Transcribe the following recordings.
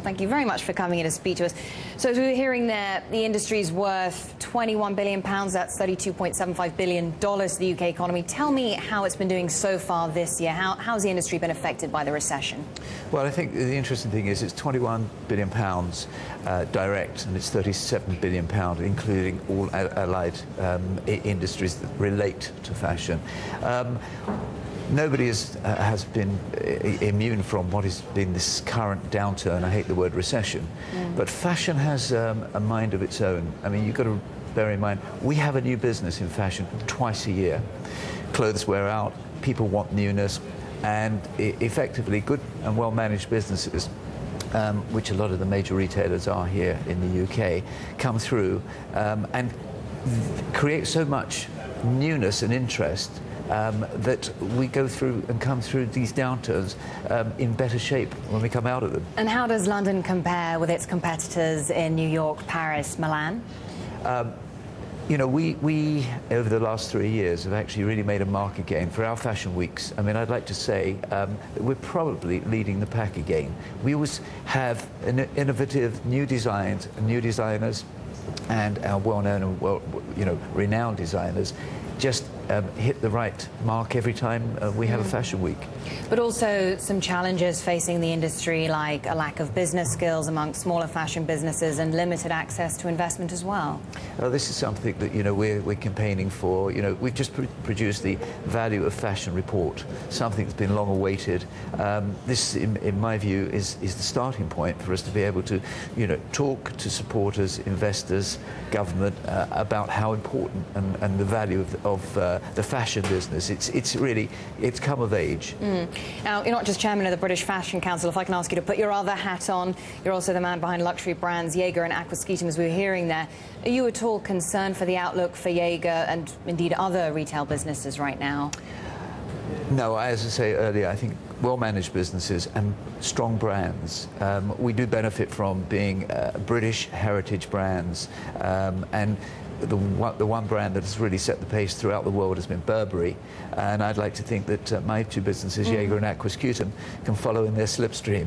thank you very much for coming in to speak to us. So as we were hearing there, the industry's worth £21 billion. That's $32.75 billion to the UK economy. Tell me how it's been doing so far this year. How's the industry been affected by the recession? Well, I think the interesting thing is it's £21 billion direct, and it's £37 billion including all allied industries that relate to fashion. Nobody has been immune from what has been this current downturn. I hate the word recession, but fashion has a mind of its own. I mean, you've got to bear in mind, we have a new business in fashion twice a year. Clothes wear out, people want newness, and effectively good and well-managed businesses, which a lot of the major retailers are here in the UK, come through and create so much newness and interest that we go through and come through these downturns in better shape when we come out of them. And how does London compare with its competitors in New York, Paris, Milan? You know, we over the last 3 years have actually really made a mark again for our fashion weeks. I mean, I'd like to say that we're probably leading the pack again. We always have innovative new designs and new designers, and our well-known and renowned designers just hit the right mark every time we have a fashion week. But also some challenges facing the industry, like a lack of business skills among smaller fashion businesses and limited access to investment as well. This is something that we're campaigning for. We've just produced the Value of Fashion report, something that's been long awaited. This, in my view, is the starting point for us to be able to talk to supporters, investors, government about how important and the value of the fashion business. It's come of age. Now, you're not just chairman of the British Fashion Council. If I can ask you to put your other hat on, you're also the man behind luxury brands Jaeger and Aquascutum, as we were hearing there. Are you at all concerned for the outlook for Jaeger and indeed other retail businesses right now? No, as I say earlier, I think well-managed businesses and strong brands. We do benefit from being British heritage brands, and the one brand that has really set the pace throughout the world has been Burberry, and I'd like to think that my two businesses, Jaeger and Aquascutum, can follow in their slipstream.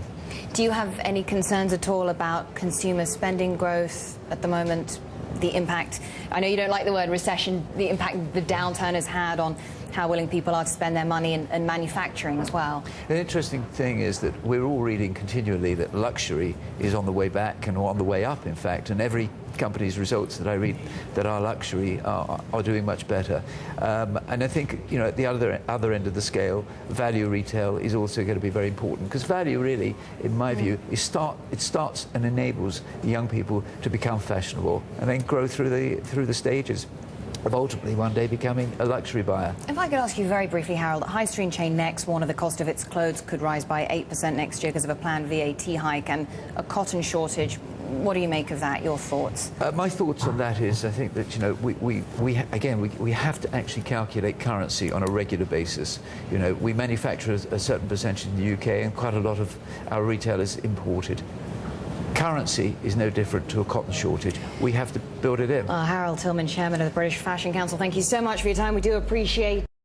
Do you have any concerns at all about consumer spending growth at the moment? The impact, I know you don't like the word recession, the impact the downturn has had on how willing people are to spend their money and manufacturing as well. An interesting thing is that we're all reading continually that luxury is on the way back and on the way up, in fact, and every company's results that I read that are luxury are doing much better. And I think, at the other end of the scale, value retail is also going to be very important, because value really, in my view, it starts and enables young people to become fashionable and then grow through the stages of ultimately one day becoming a luxury buyer. If I could ask you very briefly, Harold, high street chain Next warned the cost of its clothes could rise by 8% next year because of a planned VAT hike and a cotton shortage. What do you make of that? Your thoughts? My thoughts on that is, I think that we have to actually calculate currency on a regular basis. We manufacture a certain percentage in the UK, and quite a lot of our retail is imported. Currency is no different to a cotton shortage. We have to build it in. Harold Tillman, chairman of the British Fashion Council, thank you so much for your time. We do appreciate